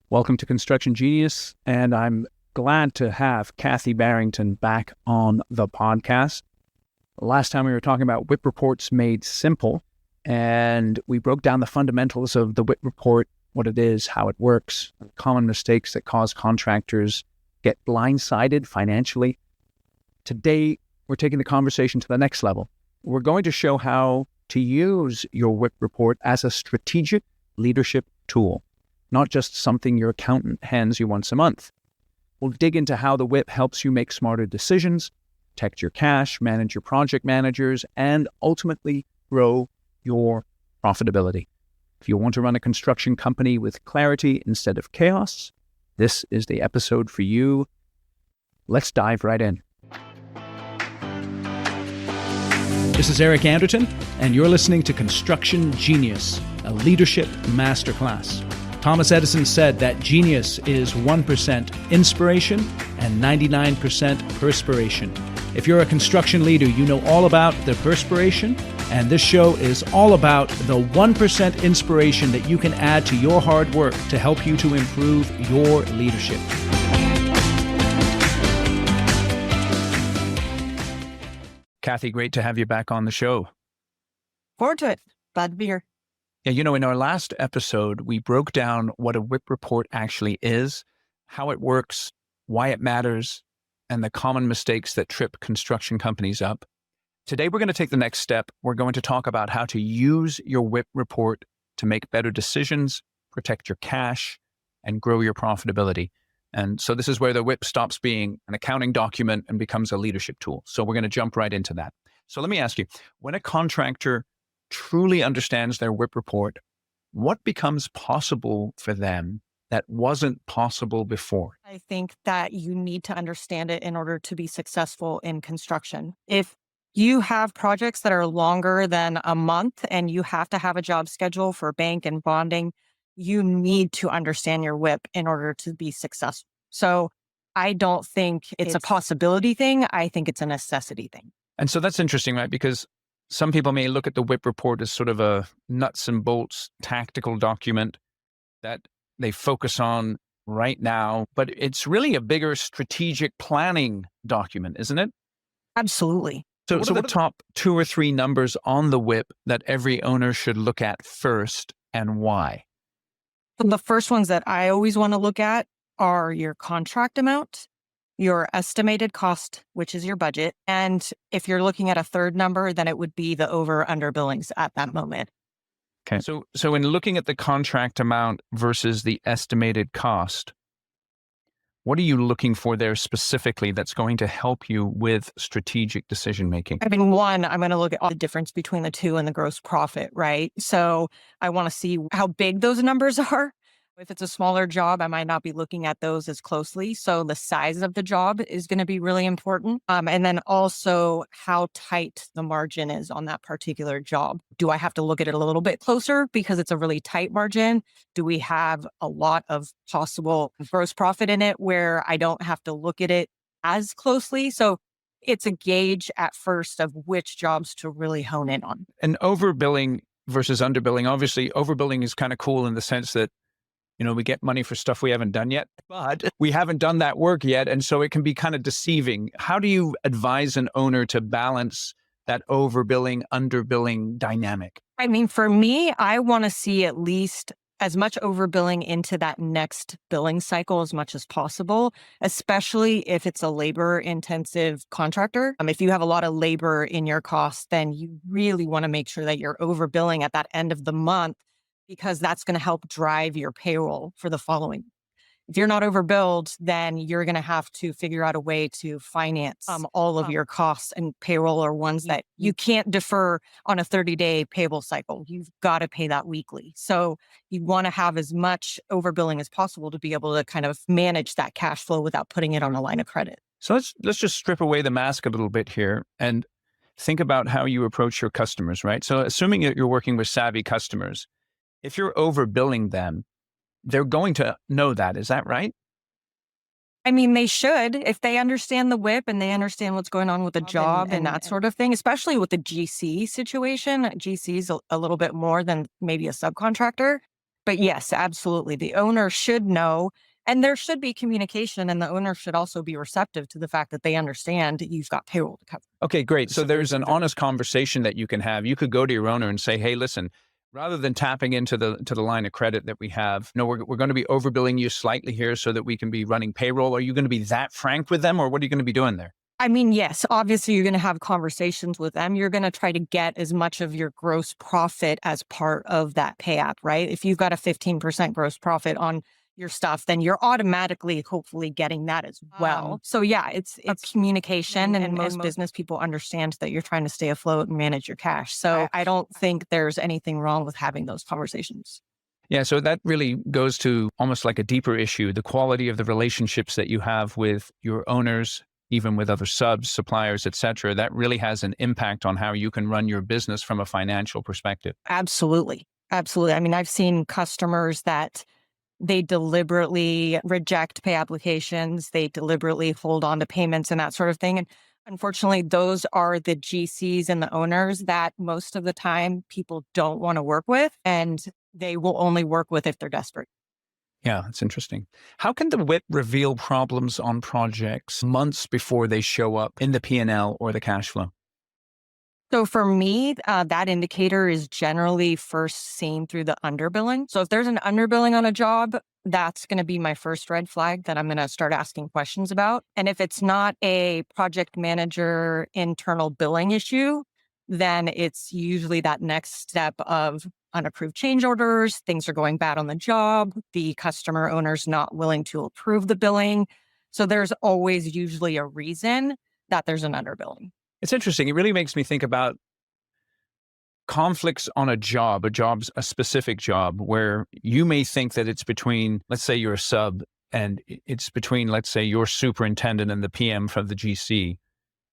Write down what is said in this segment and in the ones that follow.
Welcome to Construction Genius, and I'm glad to have Kathe Barrington back on the podcast. Last time we were talking about WIP reports made simple, and we broke down the fundamentals of the WIP report, what it is, how it works, common mistakes that cause contractors get blindsided financially. Today, we're taking the conversation to the next level. We're going to show how to use your WIP report as a strategic leadership tool, not just something your accountant hands you once a month. We'll dig into how the WIP helps you make smarter decisions, protect your cash, manage your project managers, and ultimately grow your profitability. If you want to run a construction company with clarity instead of chaos, this is the episode for you. Let's dive right in. This is Eric Anderton, and you're listening to Construction Genius, a leadership masterclass. Thomas Edison said that genius is 1% inspiration and 99% perspiration. If you're a construction leader, you know all about the perspiration, and this show is all about the 1% inspiration that you can add to your hard work to help you to improve your leadership. Kathe, great to have you back on the show. Forward to it. Glad to be here. Yeah, in our last episode, we broke down what a WIP report actually is, how it works, why it matters, and the common mistakes that trip construction companies up. Today, we're going to take the next step. We're going to talk about how to use your WIP report to make better decisions, protect your cash, and grow your profitability. And so this is where the WIP stops being an accounting document and becomes a leadership tool. So we're going to jump right into that. So let me ask you, when a contractor truly understands their WIP report, what becomes possible for them that wasn't possible before? I think that you need to understand it in order to be successful in construction. If you have projects that are longer than a month and you have to have a job schedule for bank and bonding, you need to understand your WIP in order to be successful. So I don't think it's a possibility thing. I think it's a necessity thing. And so that's interesting, right? Because some people may look at the WIP report as sort of a nuts and bolts tactical document that they focus on right now, but it's really a bigger strategic planning document, isn't it? Absolutely. So what are the top 2 or 3 numbers on the WIP that every owner should look at first, and why? The first ones that I always want to look at are your contract amount, your estimated cost, which is your budget. And if you're looking at a third number, then it would be the over/under billings at that moment. Okay. So in looking at the contract amount versus the estimated cost, what are you looking for there specifically that's going to help you with strategic decision making? I mean, one, I'm going to look at all the difference between the two and the gross profit, right? So I want to see how big those numbers are. If it's a smaller job, I might not be looking at those as closely. So the size of the job is going to be really important. And then also how tight the margin is on that particular job. Do I have to look at it a little bit closer because it's a really tight margin? Do we have a lot of possible gross profit in it where I don't have to look at it as closely? So it's a gauge at first of which jobs to really hone in on. And overbilling versus underbilling, obviously overbilling is kind of cool in the sense that we get money for stuff we haven't done yet, but we haven't done that work yet. And so it can be kind of deceiving. How do you advise an owner to balance that overbilling, underbilling dynamic? I mean, for me, I want to see at least as much overbilling into that next billing cycle as much as possible, especially if it's a labor-intensive contractor. If you have a lot of labor in your costs, then you really want to make sure that you're overbilling at that end of the month, because that's going to help drive your payroll for the following. If you're not overbilled, then you're going to have to figure out a way to finance all of your costs, and payroll are ones that you can't defer on a 30-day payable cycle. You've got to pay that weekly. So you want to have as much overbilling as possible to be able to kind of manage that cash flow without putting it on a line of credit. So let's just strip away the mask a little bit here and think about how you approach your customers, right? So assuming that you're working with savvy customers, if you're overbilling them, they're going to know that. Is that right? I mean, they should, if they understand the WIP and they understand what's going on with the job and that sort of thing, especially with the GC situation. GC is a little bit more than maybe a subcontractor. But yes, absolutely. The owner should know, and there should be communication, and the owner should also be receptive to the fact that they understand you've got payroll to cover. Okay, great. So there's an honest conversation that you can have. You could go to your owner and say, hey, listen, rather than tapping into the line of credit that we have, no, we're going to be overbilling you slightly here so that we can be running payroll. Are you going to be that frank with them, or what are you going to be doing there? I mean, yes, obviously you're going to have conversations with them. You're going to try to get as much of your gross profit as part of that pay app, right? If you've got a 15% gross profit on your stuff, then you're automatically, hopefully, getting that as well. So yeah, it's communication, and most business people understand that you're trying to stay afloat and manage your cash. So I don't think there's anything wrong with having those conversations. Yeah, so that really goes to almost like a deeper issue, the quality of the relationships that you have with your owners, even with other subs, suppliers, et cetera. That really has an impact on how you can run your business from a financial perspective. Absolutely. Absolutely. I mean, I've seen customers that they deliberately reject pay applications. They deliberately hold on to payments and that sort of thing. And unfortunately, those are the GCs and the owners that most of the time people don't want to work with, and they will only work with if they're desperate. Yeah, it's interesting. How can the WIP reveal problems on projects months before they show up in the P&L or the cash flow? So for me, that indicator is generally first seen through the underbilling. So if there's an underbilling on a job, that's going to be my first red flag that I'm going to start asking questions about. And if it's not a project manager internal billing issue, then it's usually that next step of unapproved change orders. Things are going bad on the job. The customer owner's not willing to approve the billing. So there's always usually a reason that there's an underbilling. It's interesting. It really makes me think about conflicts on a job's a specific job where you may think that it's between, let's say you're a sub and it's between, let's say, your superintendent and the PM from the GC.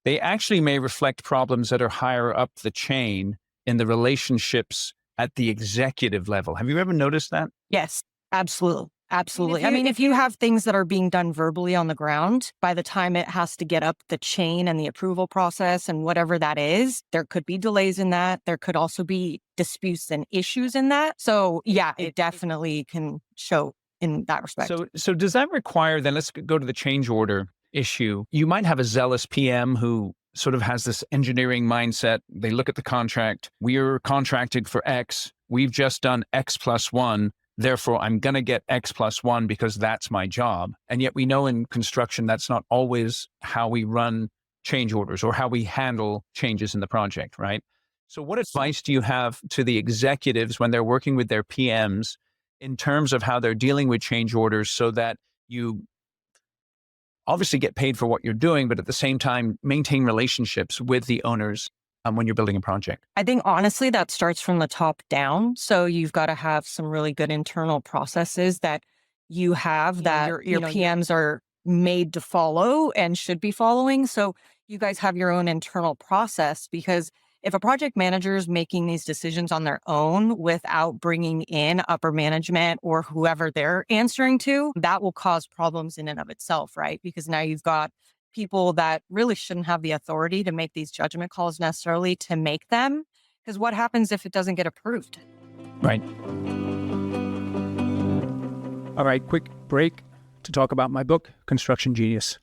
They actually may reflect problems that are higher up the chain in the relationships at the executive level. Have you ever noticed that? Yes, absolutely. Absolutely. I mean, if you have things that are being done verbally on the ground, by the time it has to get up the chain and the approval process and whatever that is, there could be delays in that. There could also be disputes and issues in that. So yeah, it definitely can show in that respect. So does that require, then let's go to the change order issue. You might have a zealous PM who sort of has this engineering mindset. They look at the contract. We're contracted for X. We've just done X plus one. Therefore, I'm going to get X plus one because that's my job. And yet we know in construction, that's not always how we run change orders or how we handle changes in the project, right? So what advice do you have to the executives when they're working with their PMs in terms of how they're dealing with change orders so that you obviously get paid for what you're doing, but at the same time, maintain relationships with the owners when you're building a project? I think honestly, that starts from the top down. So you've got to have some really good internal processes that you have that your PMs are made to follow and should be following. So you guys have your own internal process, because if a project manager is making these decisions on their own without bringing in upper management or whoever they're answering to, that will cause problems in and of itself, right? Because now you've got people that really shouldn't have the authority to make these judgment calls necessarily to make them. Because what happens if it doesn't get approved? Right. All right, quick break to talk about my book, Construction Genius.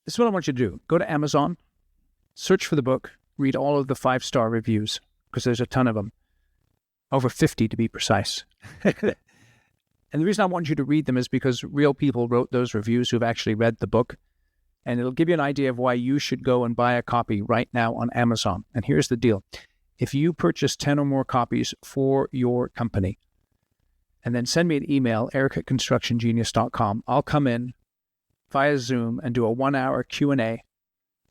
This is what I want you to do. Go to Amazon, search for the book, read all of the 5-star reviews, because there's a ton of them. Over 50 to be precise. And the reason I want you to read them is because real people wrote those reviews who've actually read the book. And it'll give you an idea of why you should go and buy a copy right now on Amazon. And here's the deal. If you purchase 10 or more copies for your company, and then send me an email, eric@constructiongenius.com, I'll come in via Zoom and do a 1-hour Q&A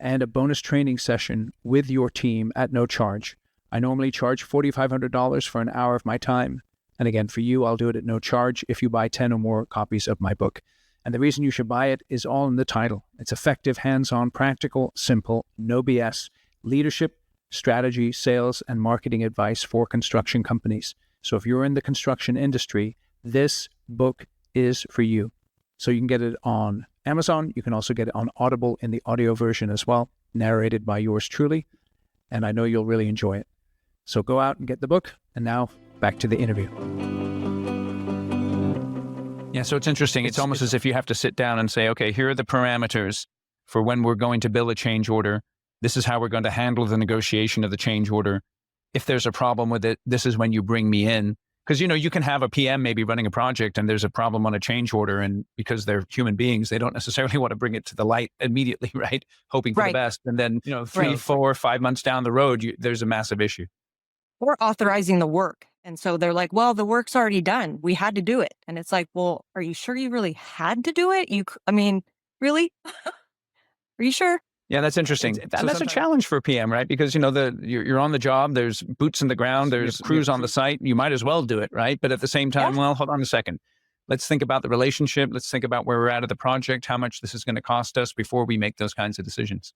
and a bonus training session with your team at no charge. I normally charge $4,500 for an hour of my time. And again, for you, I'll do it at no charge if you buy 10 or more copies of my book. And the reason you should buy it is all in the title. It's effective, hands-on, practical, simple, no BS, leadership, strategy, sales, and marketing advice for construction companies. So if you're in the construction industry, this book is for you. So you can get it on Amazon. You can also get it on Audible in the audio version as well, narrated by yours truly. And I know you'll really enjoy it. So go out and get the book. And now back to the interview. Yeah, so it's interesting. It's almost as if you have to sit down and say, okay, here are the parameters for when we're going to bill a change order. This is how we're going to handle the negotiation of the change order. If there's a problem with it, this is when you bring me in. Because, you can have a PM maybe running a project and there's a problem on a change order. And because they're human beings, they don't necessarily want to bring it to the light immediately, right? Hoping for the best. And then, 3, 4, 5 months down the road, there's a massive issue. Or authorizing the work. And so they're like, well, the work's already done. We had to do it. And it's like, well, are you sure you really had to do it? Really? Are you sure? Yeah, that's interesting. That's a challenge for a PM, right? Because, you're on the job, there's boots in the ground, there's crews on the site. You might as well do it, right? But at the same time, well, hold on a second. Let's think about the relationship. Let's think about where we're at of the project, how much this is going to cost us before we make those kinds of decisions.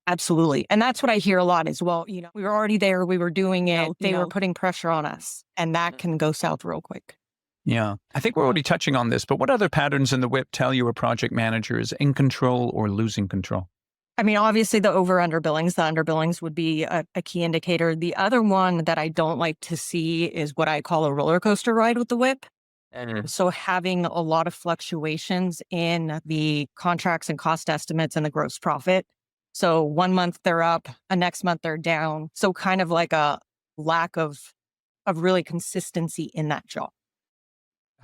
Absolutely. And that's what I hear a lot as well. We were already there. We were doing it. They were putting pressure on us, and that can go south real quick. Yeah. I think we're already touching on this, but what other patterns in the WIP tell you a project manager is in control or losing control? Obviously the underbillings would be a key indicator. The other one that I don't like to see is what I call a roller coaster ride with the WIP. So having a lot of fluctuations in the contracts and cost estimates and the gross profit. So 1 month they're up, the next month they're down. So kind of like a lack of really consistency in that job.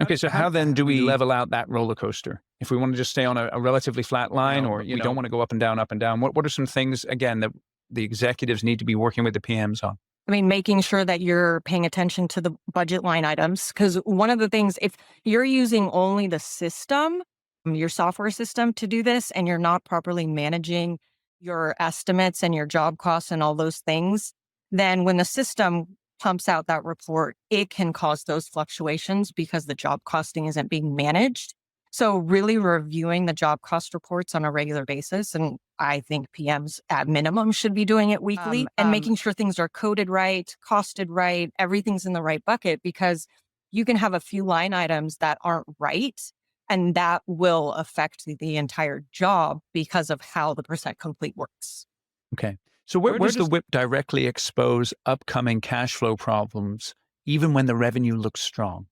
Okay, so how then do we level out that roller coaster? If we want to just stay on a relatively flat line, or we don't want to go up and down, what are some things, again, that the executives need to be working with the PMs on? Making sure that you're paying attention to the budget line items. Because one of the things, if you're using only the system, your software system to do this, and you're not properly managing your estimates and your job costs and all those things, then when the system pumps out that report, it can cause those fluctuations because the job costing isn't being managed. So really reviewing the job cost reports on a regular basis. And I think PMs at minimum should be doing it weekly and making sure things are coded right, costed right, everything's in the right bucket, because you can have a few line items that aren't right, and that will affect the entire job because of how the percent complete works. Okay. So where does the WIP directly expose upcoming cash flow problems, even when the revenue looks strong?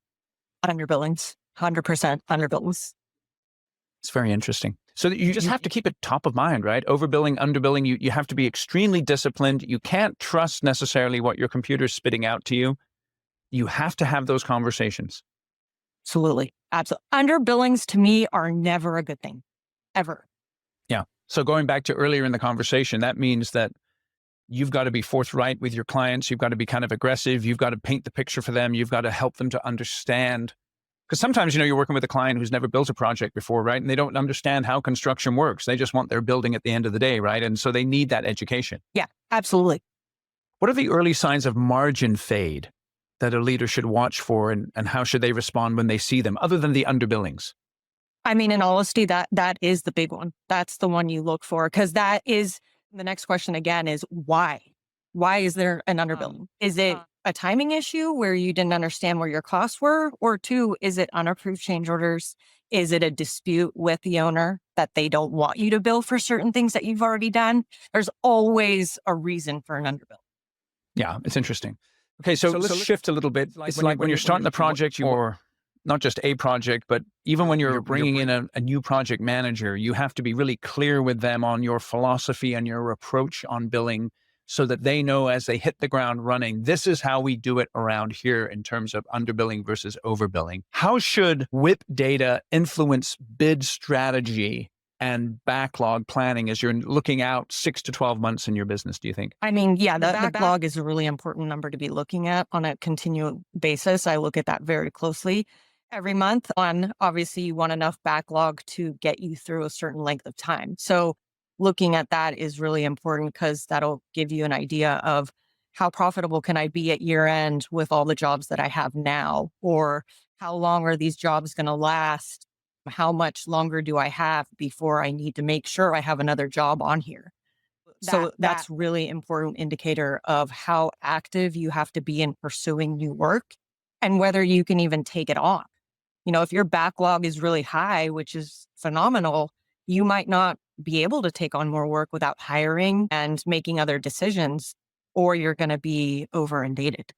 Underbillings, 100% underbillings. It's very interesting. So you just have to keep it top of mind, right? Overbilling, underbilling, you have to be extremely disciplined. You can't trust necessarily what your computer's spitting out to you. You have to have those conversations. Absolutely. Underbillings to me are never a good thing, ever. Yeah. So going back to earlier in the conversation, that means that you've got to be forthright with your clients. You've got to be kind of aggressive. You've got to paint the picture for them. You've got to help them to understand. Because sometimes, you're working with a client who's never built a project before, right? And they don't understand how construction works. They just want their building at the end of the day, right? And so they need that education. Yeah, absolutely. What are the early signs of margin fade that a leader should watch for, and how should they respond when they see them, other than the underbillings? In honesty, that is the big one. That's the one you look for, because that is the next question again is why? Why is there an underbilling? Is it a timing issue where you didn't understand where your costs were? Or 2, is it unapproved change orders? Is it a dispute with the owner that they don't want you to bill for certain things that you've already done? There's always a reason for an underbill. Yeah, it's interesting. Okay, so let's shift a little bit. It's like when you're starting the project, or not just a project, but even when you're bringing in a new project manager, you have to be really clear with them on your philosophy and your approach on billing, so that they know as they hit the ground running, this is how we do it around here in terms of underbilling versus overbilling. How should WIP data influence bid strategy and backlog planning as you're looking out 6 to 12 months in your business, do you think? The backlog is a really important number to be looking at on a continual basis. I look at that very closely every month. Obviously, you want enough backlog to get you through a certain length of time. So looking at that is really important, because that'll give you an idea of how profitable can I be at year end with all the jobs that I have now, or how long are these jobs going to last? How much longer do I have before I need to make sure I have another job on here? So that's really important indicator of how active you have to be in pursuing new work, and whether you can even take it on. If your backlog is really high, which is phenomenal, you might not be able to take on more work without hiring and making other decisions, or you're going to be over inundated.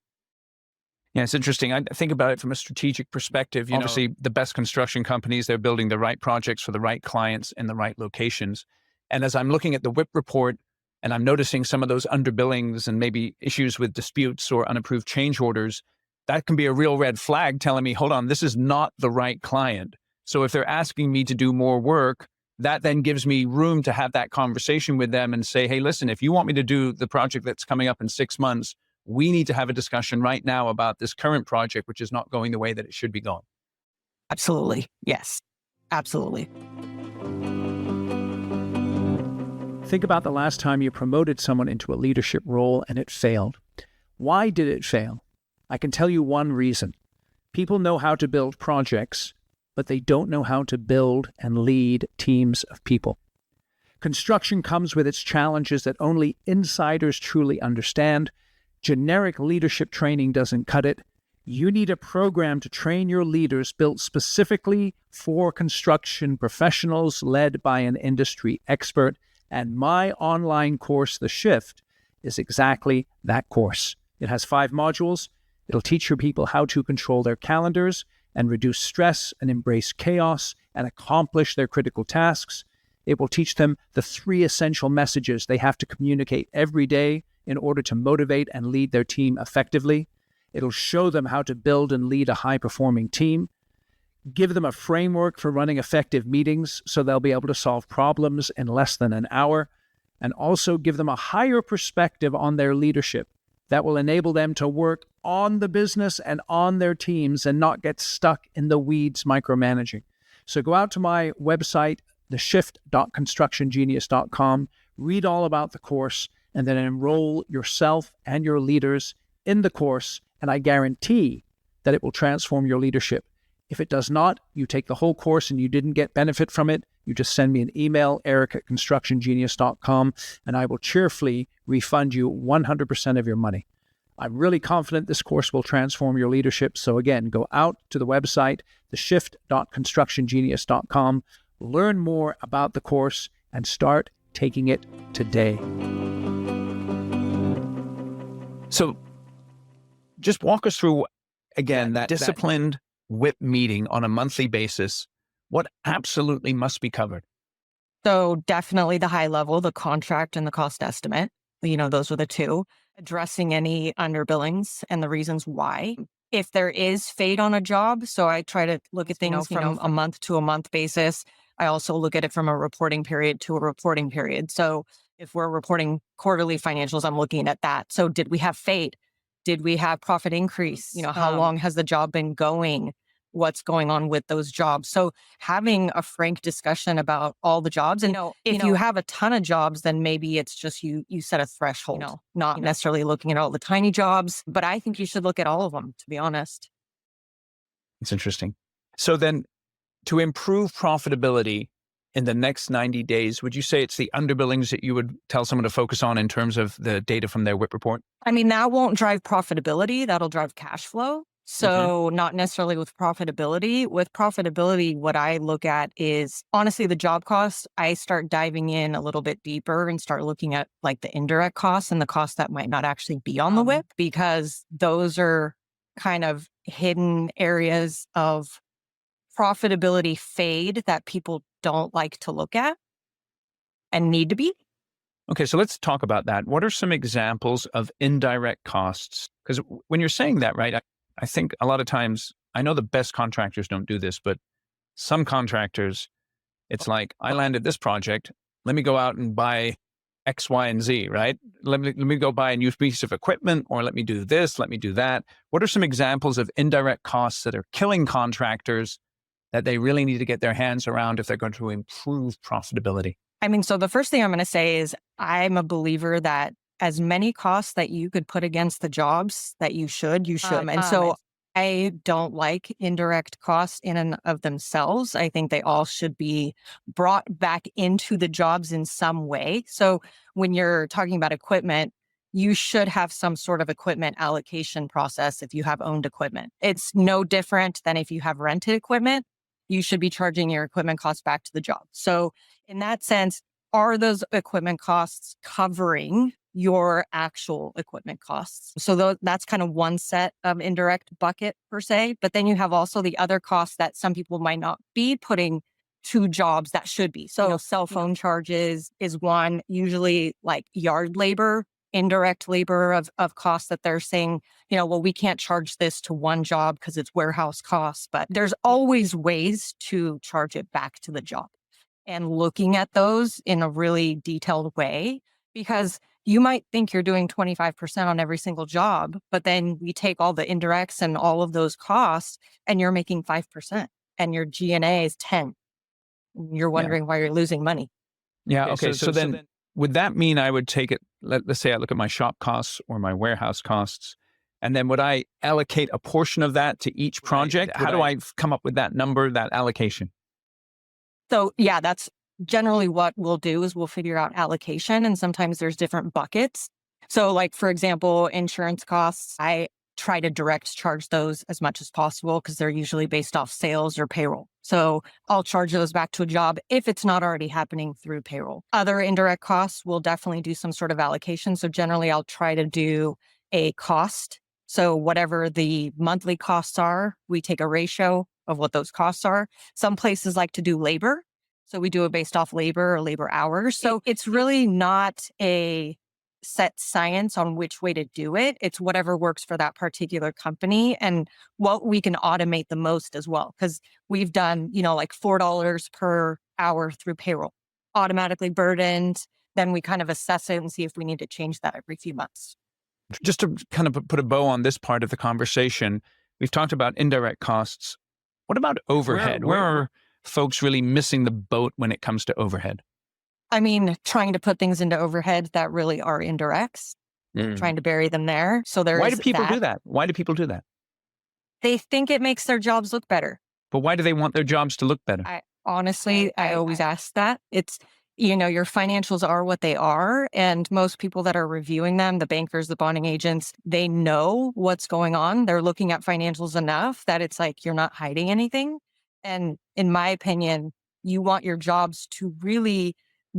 Yeah, it's interesting. I think about it from a strategic perspective. Obviously, the best construction companies, they're building the right projects for the right clients in the right locations. And as I'm looking at the WIP report and I'm noticing some of those underbillings and maybe issues with disputes or unapproved change orders, that can be a real red flag telling me, hold on, this is not the right client. So if they're asking me to do more work, that then gives me room to have that conversation with them and say, hey, listen, if you want me to do the project that's coming up in 6 months, we need to have a discussion right now about this current project, which is not going the way that it should be going. Absolutely. Yes, absolutely. Think about the last time you promoted someone into a leadership role and it failed. Why did it fail? I can tell you one reason. People know how to build projects, but they don't know how to build and lead teams of people. Construction comes with its challenges that only insiders truly understand. Generic leadership training doesn't cut it. You need a program to train your leaders built specifically for construction professionals led by an industry expert. And my online course, The Shift, is exactly that course. It has 5 modules. It'll teach your people how to control their calendars and reduce stress and embrace chaos and accomplish their critical tasks. It will teach them the 3 essential messages they have to communicate every day in order to motivate and lead their team effectively. It'll show them how to build and lead a high-performing team, give them a framework for running effective meetings so they'll be able to solve problems in less than an hour, and also give them a higher perspective on their leadership that will enable them to work on the business and on their teams and not get stuck in the weeds micromanaging. So go out to my website, theshift.constructiongenius.com, read all about the course, and then enroll yourself and your leaders in the course, and I guarantee that it will transform your leadership. If it does not, you take the whole course and you didn't get benefit from it, you just send me an email, eric@constructiongenius.com, and I will cheerfully refund you 100% of your money. I'm really confident this course will transform your leadership. So again, go out to the website, theshift.constructiongenius.com, learn more about the course, and start taking it today. So just walk us through, again, that disciplined WIP meeting on a monthly basis. What absolutely must be covered? So definitely the high level, the contract and the cost estimate. Those are the 2. Addressing any underbillings and the reasons why. If there is fade on a job, so I try to look at things from a month to a month basis. I also look at it from a reporting period to a reporting period. So if we're reporting quarterly financials, I'm looking at that. So did we have fade? Did we have profit increase? How long has the job been going? What's going on with those jobs? So having a frank discussion about all the jobs. And if you have a ton of jobs, then maybe it's just you set a threshold, not necessarily looking at all the tiny jobs. But I think you should look at all of them, to be honest. It's interesting. So then to improve profitability in the next 90 days, would you say it's the underbillings that you would tell someone to focus on in terms of the data from their WIP report? I mean, that won't drive profitability. That'll drive cash flow. So not necessarily with profitability. With profitability, what I look at is honestly the job costs. I start diving in a little bit deeper and start looking at like the indirect costs and the costs that might not actually be on the WIP, because those are kind of hidden areas of profitability fade that people don't like to look at and need to be. Okay, so let's talk about that. What are some examples of indirect costs? Because when you're saying that, right, I think a lot of times, I know the best contractors don't do this, but some contractors, it's like, I landed this project, let me go out and buy X, Y, and Z, right? Let me go buy a new piece of equipment, or let me do this, let me do that. What are some examples of indirect costs that are killing contractors that they really need to get their hands around if they're going to improve profitability? I mean, so the first thing I'm going to say is I'm a believer that as many costs that you could put against the jobs that you should. And so I don't like indirect costs in and of themselves. I think they all should be brought back into the jobs in some way. So when you're talking about equipment, you should have some sort of equipment allocation process if you have owned equipment. It's no different than if you have rented equipment. You should be charging your equipment costs back to the job. So in that sense, are those equipment costs covering your actual equipment costs. So that's kind of one set of indirect bucket per se. But then you have also the other costs that some people might not be putting to jobs that should be. So cell phone charges is one, usually like yard labor, indirect labor of costs that they're saying, well, we can't charge this to one job because it's warehouse costs, but there's always ways to charge it back to the job. And looking at those in a really detailed way, because you might think you're doing 25% on every single job, but then we take all the indirects and all of those costs and you're making 5% and your G&A is 10. You're wondering why you're losing money. Yeah. Okay. So then would that mean I would take it, let's say I look at my shop costs or my warehouse costs, and then would I allocate a portion of that to each project? How do I come up with that number, that allocation? So yeah, that's generally what we'll do is we'll figure out allocation, and sometimes there's different buckets. So like, for example, insurance costs, I try to direct charge those as much as possible because they're usually based off sales or payroll. So I'll charge those back to a job if it's not already happening through payroll. Other indirect costs will definitely do some sort of allocation. So generally I'll try to do a cost. So whatever the monthly costs are, we take a ratio of what those costs are. Some places like to do labor. So we do it based off labor or labor hours. So it's really not a set science on which way to do it. It's whatever works for that particular company and what we can automate the most as well. Because we've done, like $4 per hour through payroll, automatically burdened. Then we kind of assess it and see if we need to change that every few months. Just to kind of put a bow on this part of the conversation, we've talked about indirect costs. What about overhead? Where are folks really missing the boat when it comes to overhead? I mean, trying to put things into overhead that really are indirects, trying to bury them there. So Why do people do that? Why do people do that? They think it makes their jobs look better. But why do they want their jobs to look better? I always ask that. It's, your financials are what they are. And most people that are reviewing them, the bankers, the bonding agents, they know what's going on. They're looking at financials enough that it's like, you're not hiding anything. And in my opinion, you want your jobs to really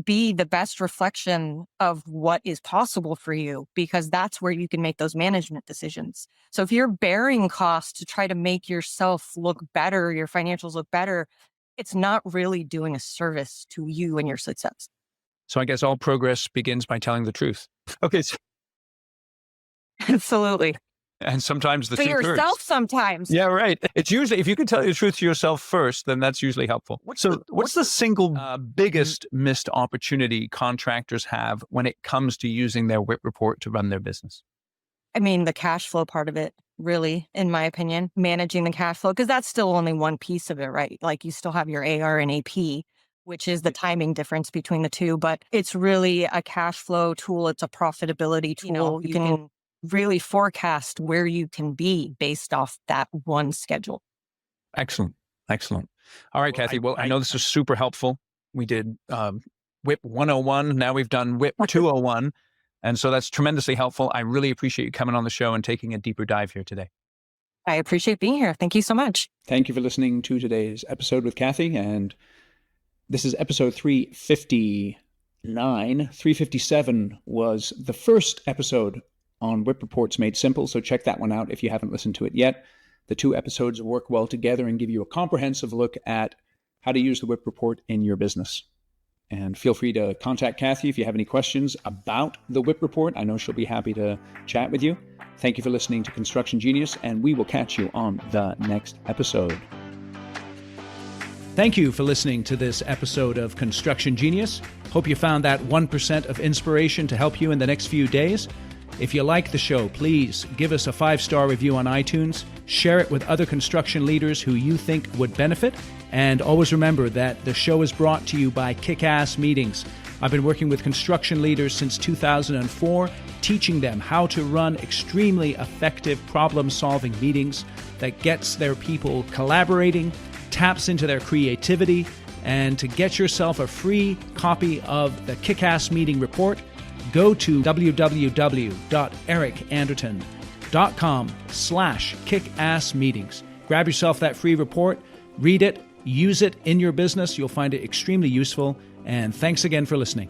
be the best reflection of what is possible for you, because that's where you can make those management decisions. So if you're bearing costs to try to make yourself look better, your financials look better, it's not really doing a service to you and your success. So I guess all progress begins by telling the truth. Okay. Absolutely. And sometimes the truth hurts. For yourself sometimes. Yeah, right. It's usually, if you can tell the truth to yourself first, then that's usually helpful. What's the single biggest missed opportunity contractors have when it comes to using their WIP report to run their business? I mean, the cash flow part of it, really, in my opinion, managing the cash flow, because that's still only one piece of it, right? Like you still have your AR and AP, which is the timing difference between the two, but it's really a cash flow tool. It's a profitability tool. You can really forecast where you can be based off that one schedule. Excellent. All right, Kathe. Well, I know this was super helpful. We did WIP 101. Now we've done WIP 201. And so that's tremendously helpful. I really appreciate you coming on the show and taking a deeper dive here today. I appreciate being here. Thank you so much. Thank you for listening to today's episode with Kathe. And this is episode 359. 357 was the first episode on WIP Reports Made Simple, so check that one out if you haven't listened to it yet. The two episodes work well together and give you a comprehensive look at how to use the WIP report in your business. And feel free to contact Kathe if you have any questions about the WIP report. I know she'll be happy to chat with you. Thank you for listening to Construction Genius, and we will catch you on the next episode. Thank you for listening to this episode of Construction Genius. Hope you found that 1% of inspiration to help you in the next few days. If you like the show, please give us a 5-star review on iTunes, share it with other construction leaders who you think would benefit, and always remember that the show is brought to you by Kick-Ass Meetings. I've been working with construction leaders since 2004, teaching them how to run extremely effective problem-solving meetings that gets their people collaborating, taps into their creativity, and to get yourself a free copy of the Kick-Ass Meeting Report, go to www.ericanderton.com/kickassmeetings. Grab yourself that free report, read it, use it in your business. You'll find it extremely useful. And thanks again for listening.